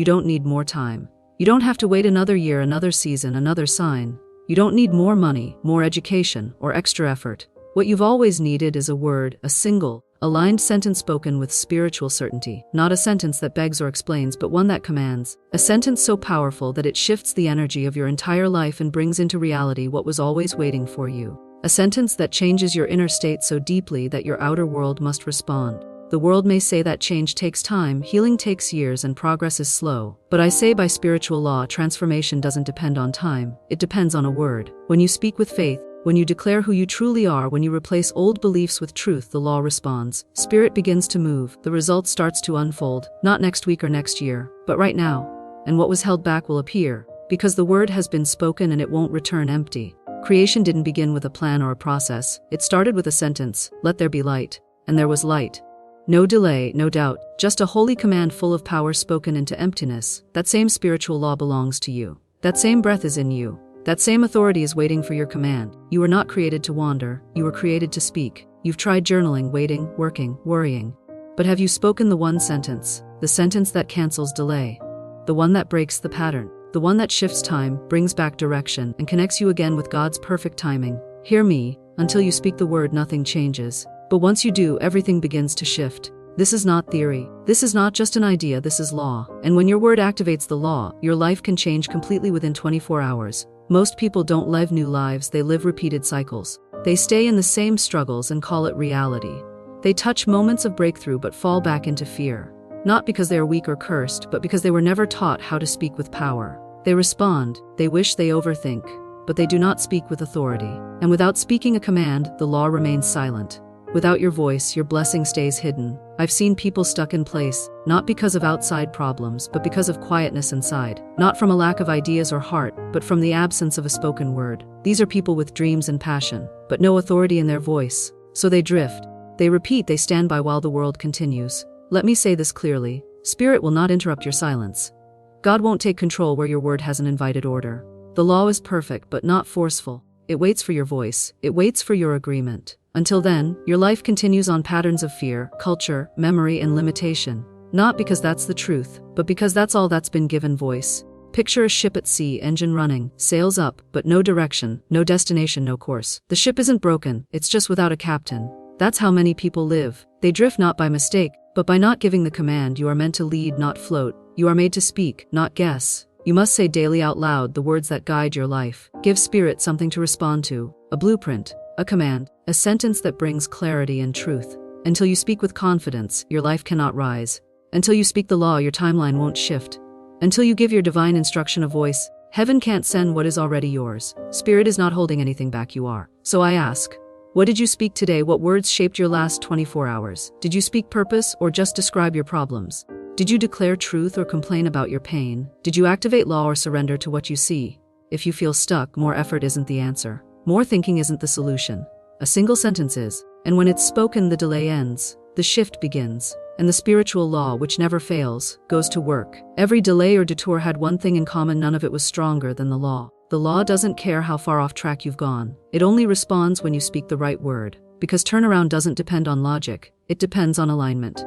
You don't need more time. You don't have to wait another year, another season, another sign. You don't need more money, more education, or extra effort. What you've always needed is a word, a single, aligned sentence spoken with spiritual certainty. Not a sentence that begs or explains, but one that commands. A sentence so powerful that it shifts the energy of your entire life and brings into reality what was always waiting for you. A sentence that changes your inner state so deeply that your outer world must respond. The world may say that change takes time, healing takes years, and progress is slow. But I say by spiritual law, transformation doesn't depend on time. It depends on a word. When you speak with faith, when you declare who you truly are, when you replace old beliefs with truth, the law responds. Spirit begins to move. The result starts to unfold. Not next week or next year, but right now. And what was held back will appear. Because the word has been spoken and it won't return empty. Creation didn't begin with a plan or a process. It started with a sentence, "Let there be light." And there was light. No delay, no doubt, just a holy command full of power spoken into emptiness. That same spiritual law belongs to you. That same breath is in you. That same authority is waiting for your command. You were not created to wander. You were created to speak. You've tried journaling, waiting, working, worrying. But have you spoken the one sentence? The sentence that cancels delay. The one that breaks the pattern. The one that shifts time, brings back direction, and connects you again with God's perfect timing. Hear me. Until you speak the word, nothing changes. But once you do, everything begins to shift. This is not theory. This is not just an idea, this is law. And when your word activates the law, your life can change completely within 24 hours. Most people don't live new lives, they live repeated cycles. They stay in the same struggles and call it reality. They touch moments of breakthrough but fall back into fear. Not because they are weak or cursed, but because they were never taught how to speak with power. They respond, they wish, they overthink, but they do not speak with authority. And without speaking a command, the law remains silent. Without your voice, your blessing stays hidden. I've seen people stuck in place, not because of outside problems, but because of quietness inside. Not from a lack of ideas or heart, but from the absence of a spoken word. These are people with dreams and passion, but no authority in their voice. So they drift. They repeat, they stand by while the world continues. Let me say this clearly. Spirit will not interrupt your silence. God won't take control where your word has an invited order. The law is perfect, but not forceful. It waits for your voice. It waits for your agreement. Until then, your life continues on patterns of fear, culture, memory, and limitation. Not because that's the truth, but because that's all that's been given voice. Picture a ship at sea, engine running, sails up, but no direction, no destination, no course. The ship isn't broken, it's just without a captain. That's how many people live. They drift not by mistake, but by not giving the command. You are meant to lead, not float. You are made to speak, not guess. You must say daily out loud the words that guide your life. Give Spirit something to respond to, a blueprint, a command, a sentence that brings clarity and truth. Until you speak with confidence, your life cannot rise. Until you speak the law, your timeline won't shift. Until you give your divine instruction a voice, heaven can't send what is already yours. Spirit is not holding anything back, you are. So I ask, what did you speak today? What words shaped your last 24 hours? Did you speak purpose or just describe your problems? Did you declare truth or complain about your pain? Did you activate law or surrender to what you see? If you feel stuck, more effort isn't the answer. More thinking isn't the solution. A single sentence is, and when it's spoken, the delay ends, the shift begins, and the spiritual law, which never fails, goes to work. Every delay or detour had one thing in common: none of it was stronger than the law. The law doesn't care how far off track you've gone. It only responds when you speak the right word. Because turnaround doesn't depend on logic, it depends on alignment.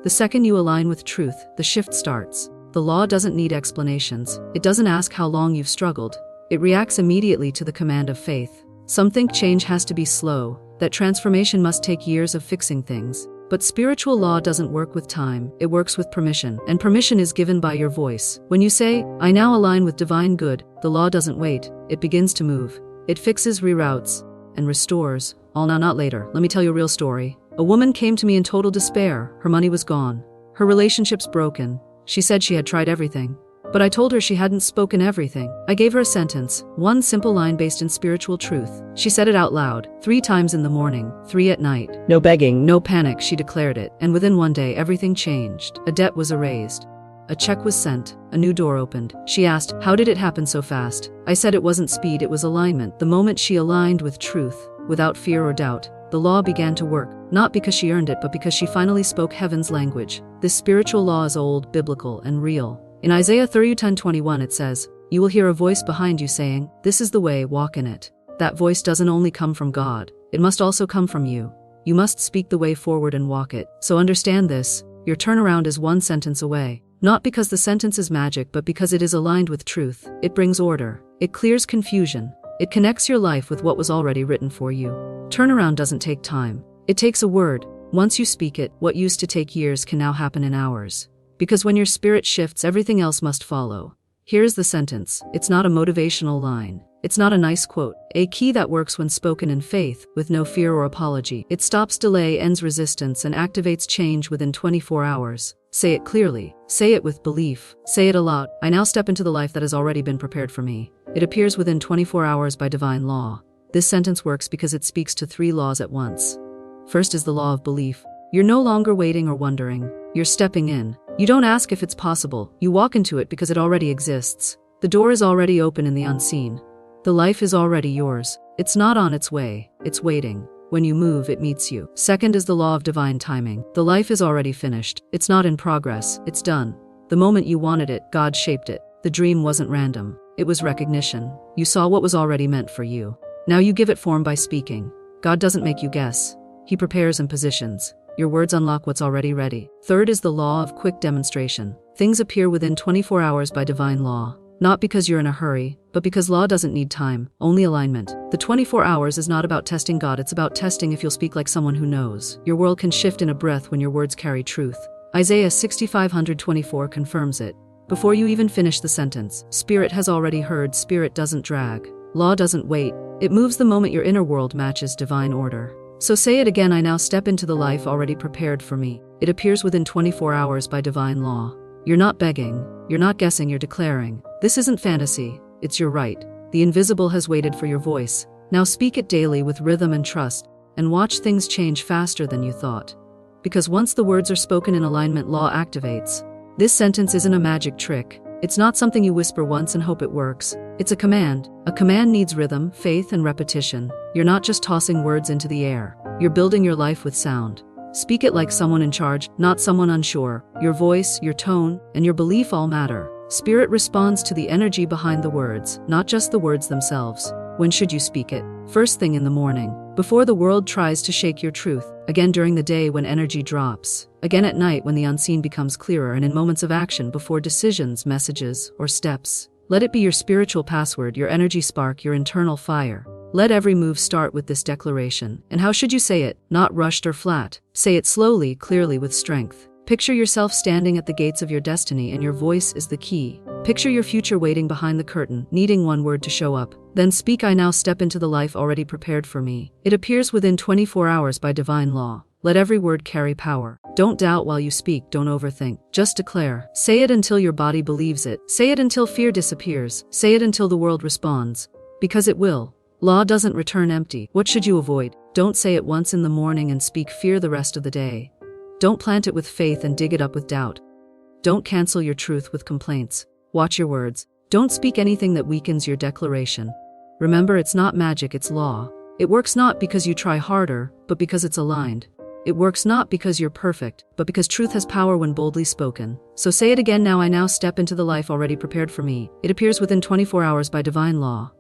The second you align with truth, the shift starts. The law doesn't need explanations. It doesn't ask how long you've struggled. It reacts immediately to the command of faith. Some think change has to be slow, that transformation must take years of fixing things. But spiritual law doesn't work with time, it works with permission, and permission is given by your voice. When you say, I now align with divine good, the law doesn't wait, it begins to move. It fixes, reroutes, and restores. All now, not later. Let me tell you a real story. A woman came to me in total despair. Her money was gone. Her relationship's broken. She said she had tried everything. But I told her she hadn't spoken everything. I gave her a sentence, one simple line based in spiritual truth. She said it out loud, 3 times in the morning, 3 at night. No begging, no panic, she declared it. And within one day, everything changed. A debt was erased. A check was sent. A new door opened. She asked, how did it happen so fast? I said it wasn't speed, it was alignment. The moment she aligned with truth, without fear or doubt, the law began to work. Not because she earned it, but because she finally spoke heaven's language. This spiritual law is old, biblical, and real. In Isaiah 30:10-21 it says, you will hear a voice behind you saying, this is the way, walk in it. That voice doesn't only come from God, it must also come from you. You must speak the way forward and walk it. So understand this, your turnaround is one sentence away. Not because the sentence is magic, but because it is aligned with truth. It brings order. It clears confusion. It connects your life with what was already written for you. Turnaround doesn't take time. It takes a word. Once you speak it, what used to take years can now happen in hours. Because when your spirit shifts, everything else must follow. Here's the sentence. It's not a motivational line. It's not a nice quote. A key that works when spoken in faith, with no fear or apology. It stops delay, ends resistance, and activates change within 24 hours. Say it clearly. Say it with belief. Say it a lot. I now step into the life that has already been prepared for me. It appears within 24 hours by divine law. This sentence works because it speaks to 3 laws at once. First is the law of belief. You're no longer waiting or wondering. You're stepping in. You don't ask if it's possible. You walk into it because it already exists. The door is already open in the unseen. The life is already yours. It's not on its way. It's waiting. When you move, it meets you. Second is the law of divine timing. The life is already finished. It's not in progress. It's done. The moment you wanted it, God shaped it. The dream wasn't random. It was recognition. You saw what was already meant for you. Now you give it form by speaking. God doesn't make you guess. He prepares and positions. Your words unlock what's already ready. Third is the law of quick demonstration. Things appear within 24 hours by divine law. Not because you're in a hurry, but because law doesn't need time, only alignment. The 24 hours is not about testing God, it's about testing if you'll speak like someone who knows. Your world can shift in a breath when your words carry truth. Isaiah 65:24 confirms it. Before you even finish the sentence, Spirit has already heard. Spirit doesn't drag. Law doesn't wait. It moves the moment your inner world matches divine order. So say it again. I now step into the life already prepared for me. It appears within 24 hours by divine law. You're not begging. You're not guessing. You're declaring. This isn't fantasy. It's your right. The invisible has waited for your voice. Now speak it daily with rhythm and trust, and watch things change faster than you thought. Because once the words are spoken in alignment, law activates. This sentence isn't a magic trick. It's not something you whisper once and hope it works. It's a command. A command needs rhythm, faith, and repetition. You're not just tossing words into the air. You're building your life with sound. Speak it like someone in charge, not someone unsure. Your voice, your tone, and your belief all matter. Spirit responds to the energy behind the words, not just the words themselves. When should you speak it? First thing in the morning, before the world tries to shake your truth. Again during the day when energy drops. Again at night when the unseen becomes clearer, and in moments of action before decisions, messages, or steps. Let it be your spiritual password, your energy spark, your internal fire. Let every move start with this declaration. And how should you say it? Not rushed or flat. Say it slowly, clearly, with strength. Picture yourself standing at the gates of your destiny, and your voice is the key. Picture your future waiting behind the curtain, needing one word to show up. Then speak. I now step into the life already prepared for me. It appears within 24 hours by divine law. Let every word carry power. Don't doubt while you speak. Don't overthink. Just declare. Say it until your body believes it. Say it until fear disappears. Say it until the world responds. Because it will. Law doesn't return empty. What should you avoid? Don't say it once in the morning and speak fear the rest of the day. Don't plant it with faith and dig it up with doubt. Don't cancel your truth with complaints. Watch your words. Don't speak anything that weakens your declaration. Remember, it's not magic, it's law. It works not because you try harder, but because it's aligned. It works not because you're perfect, but because truth has power when boldly spoken. So say it again now. I now step into the life already prepared for me. It appears within 24 hours by divine law.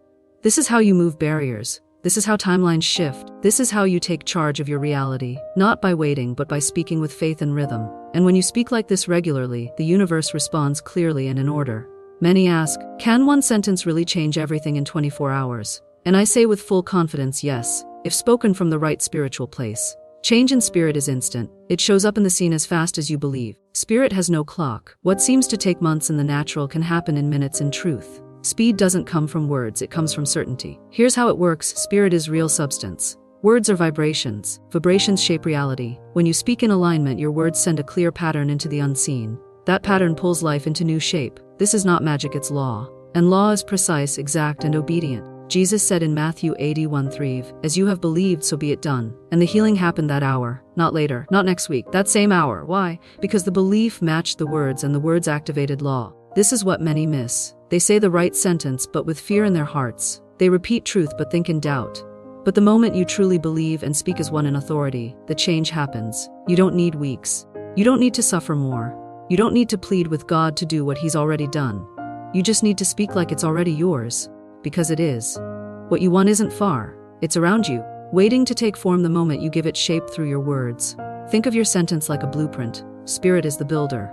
This is how you move barriers. This is how timelines shift. This is how you take charge of your reality, not by waiting, but by speaking with faith and rhythm. And when you speak like this regularly, the universe responds clearly and in order. Many ask, can one sentence really change everything in 24 hours? And I say with full confidence, yes, if spoken from the right spiritual place. Change in spirit is instant. It shows up in the scene as fast as you believe. Spirit has no clock. What seems to take months in the natural can happen in minutes in truth. Speed doesn't come from words, it comes from certainty. Here's how it works. Spirit is real substance. Words are vibrations. Vibrations shape reality. When you speak in alignment, your words send a clear pattern into the unseen. That pattern pulls life into new shape. This is not magic, it's law. And law is precise, exact, and obedient. Jesus said in Matthew 81:3, as you have believed, so be it done. And the healing happened that hour, not later, not next week, that same hour. Why? Because the belief matched the words and the words activated law. This is what many miss. They say the right sentence, but with fear in their hearts. They repeat truth, but think in doubt. But the moment you truly believe and speak as one in authority, the change happens. You don't need weeks. You don't need to suffer more. You don't need to plead with God to do what He's already done. You just need to speak like it's already yours. Because it is. What you want isn't far. It's around you, waiting to take form the moment you give it shape through your words. Think of your sentence like a blueprint. Spirit is the builder.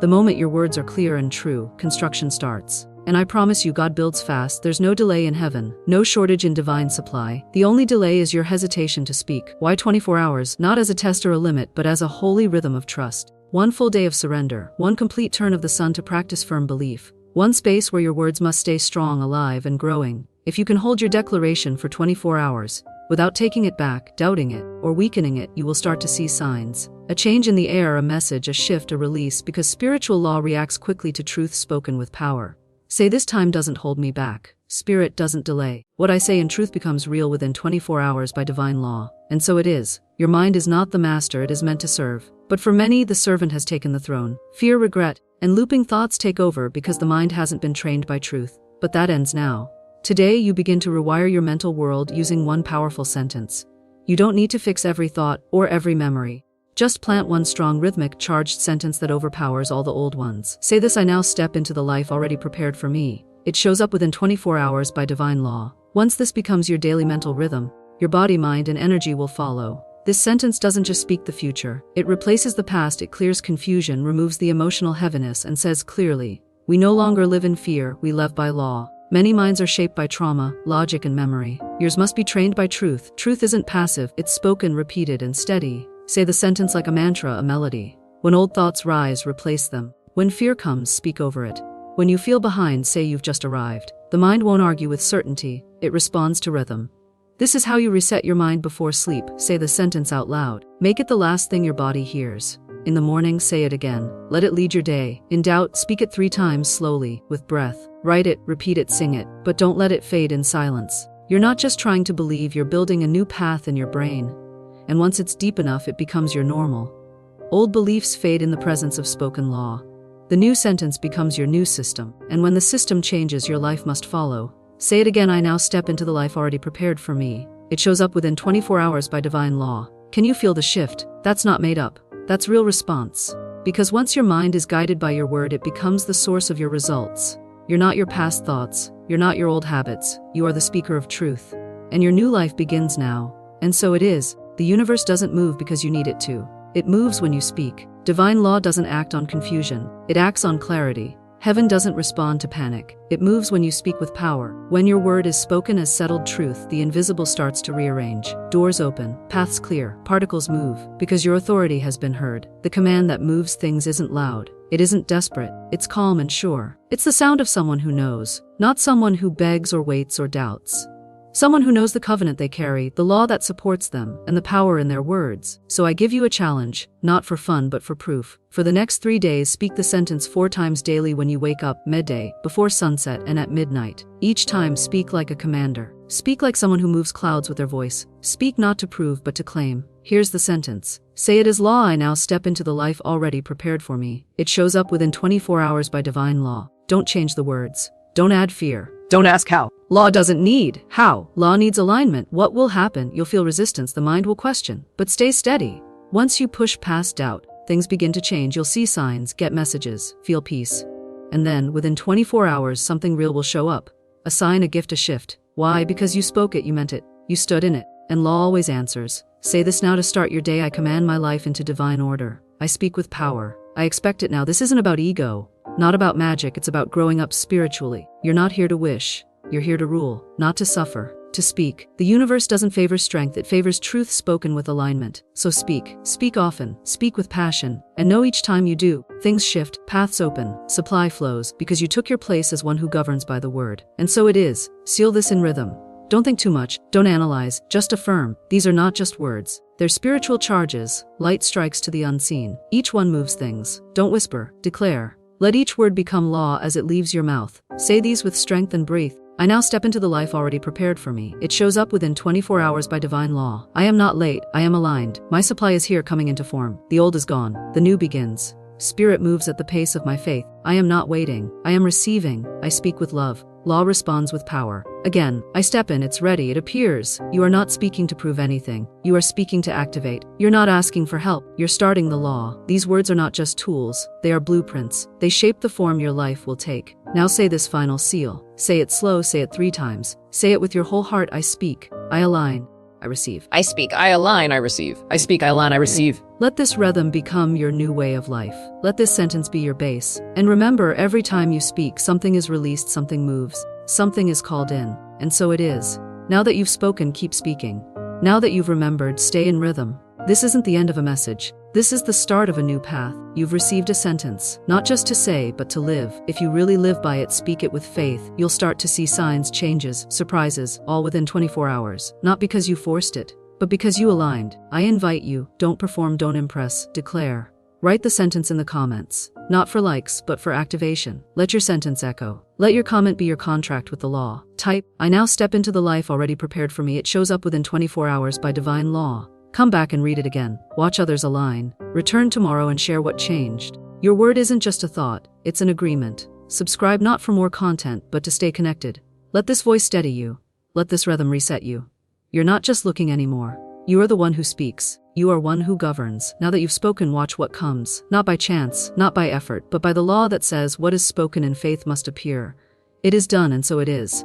The moment your words are clear and true, construction starts. And I promise you, God builds fast. There's no delay in heaven, no shortage in divine supply. The only delay is your hesitation to speak. Why 24 hours? Not as a test or a limit, but as a holy rhythm of trust. One full day of surrender, one complete turn of the sun to practice firm belief. One space where your words must stay strong, alive, and growing. If you can hold your declaration for 24 hours, without taking it back, doubting it, or weakening it, you will start to see signs. A change in the air, a message, a shift, a release, because spiritual law reacts quickly to truth spoken with power. Say, this time doesn't hold me back. Spirit doesn't delay. What I say in truth becomes real within 24 hours by divine law. And so it is. Your mind is not the master, it is meant to serve. But for many, the servant has taken the throne. Fear, regret, and looping thoughts take over because the mind hasn't been trained by truth. But that ends now. Today, you begin to rewire your mental world using one powerful sentence. You don't need to fix every thought or every memory. Just plant one strong, rhythmic, charged sentence that overpowers all the old ones. Say this: I now step into the life already prepared for me. It shows up within 24 hours by divine law. Once this becomes your daily mental rhythm, your body, mind, and energy will follow. This sentence doesn't just speak the future. It replaces the past, it clears confusion, removes the emotional heaviness, and says clearly, we no longer live in fear, we live by law. Many minds are shaped by trauma, logic, and memory. Yours must be trained by truth. Truth isn't passive, it's spoken, repeated, and steady. Say the sentence like a mantra, a melody. When old thoughts rise, replace them. When fear comes, speak over it. When you feel behind, say you've just arrived. The mind won't argue with certainty, it responds to rhythm. This is how you reset your mind before sleep. Say the sentence out loud. Make it the last thing your body hears. In the morning, say it again. Let it lead your day. In doubt, speak it 3 times slowly, with breath. Write it, repeat it, sing it, but don't let it fade in silence. You're not just trying to believe, you're building a new path in your brain. And once it's deep enough, it becomes your normal. Old beliefs fade in the presence of spoken law. The new sentence becomes your new system, and when the system changes, your life must follow. Say it again: I now step into the life already prepared for me. It shows up within 24 hours by divine law. Can you feel the shift? That's not made up. That's real response. Because once your mind is guided by your word, it becomes the source of your results. You're not your past thoughts. You're not your old habits. You are the speaker of truth. And your new life begins now. And so it is. The universe doesn't move because you need it to. It moves when you speak. Divine law doesn't act on confusion. It acts on clarity. Heaven doesn't respond to panic. It moves when you speak with power. When your word is spoken as settled truth, the invisible starts to rearrange. Doors open, paths clear, particles move, because your authority has been heard. The command that moves things isn't loud. It isn't desperate. It's calm and sure. It's the sound of someone who knows, not someone who begs or waits or doubts. Someone who knows the covenant they carry, the law that supports them, and the power in their words. So I give you a challenge, not for fun but for proof. For the next 3 days, speak the sentence 4 times daily: when you wake up, midday, before sunset, and at midnight. Each time, speak like a commander. Speak like someone who moves clouds with their voice. Speak not to prove but to claim. Here's the sentence. Say it as law: I now step into the life already prepared for me. It shows up within 24 hours by divine law. Don't change the words. Don't add fear. Don't ask how. Law doesn't need how. Law needs alignment. What will happen? You'll feel resistance. The mind will question. But stay steady. Once you push past doubt, things begin to change. You'll see signs, get messages, feel peace. And then, within 24 hours, something real will show up. A sign, a gift, a shift. Why? Because you spoke it, you meant it, you stood in it. And law always answers. Say this now to start your day: I command my life into divine order. I speak with power. I expect it now. This isn't about ego. Not about magic, it's about growing up spiritually. You're not here to wish. You're here to rule, not to suffer, to speak. The universe doesn't favor strength, it favors truth spoken with alignment. So speak. Speak often. Speak with passion. And know each time you do, things shift, paths open, supply flows, because you took your place as one who governs by the word. And so it is. Seal this in rhythm. Don't think too much, don't analyze, just affirm. These are not just words. They're spiritual charges, light strikes to the unseen. Each one moves things. Don't whisper, declare. Let each word become law as it leaves your mouth. Say these with strength and breathe. I now step into the life already prepared for me. It shows up within 24 hours by divine law. I am not late, I am aligned. My supply is here, coming into form. The old is gone, the new begins. Spirit moves at the pace of my faith. I am not waiting, I am receiving. I speak with love. Law responds with power. Again, I step in, it's ready, it appears. You are not speaking to prove anything. You are speaking to activate. You're not asking for help. You're starting the law. These words are not just tools. They are blueprints. They shape the form your life will take. Now say this final seal. Say it slow, say it 3 times. Say it with your whole heart. I speak. I align. I receive. I speak, I align, I receive. I speak, I align, I receive. Let this rhythm become your new way of life. Let this sentence be your base. And remember, every time you speak, something is released, something moves, something is called in. And so it is. Now that you've spoken, keep speaking. Now that you've remembered, stay in rhythm. This isn't the end of a message. This is the start of a new path. You've received a sentence, not just to say, but to live. If you really live by it, speak it with faith, you'll start to see signs, changes, surprises, all within 24 hours. Not because you forced it, but because you aligned. I invite you, don't perform, don't impress, declare. Write the sentence in the comments. Not for likes, but for activation. Let your sentence echo. Let your comment be your contract with the law. Type, I now step into the life already prepared for me. It shows up within 24 hours by divine law. Come back and read it again. Watch others align. Return tomorrow and share what changed. Your word isn't just a thought, it's an agreement. Subscribe not for more content, but to stay connected. Let this voice steady you. Let this rhythm reset you. You're not just looking anymore. You are the one who speaks. You are one who governs. Now that you've spoken, watch what comes. Not by chance, not by effort, but by the law that says what is spoken in faith must appear. It is done, and so it is.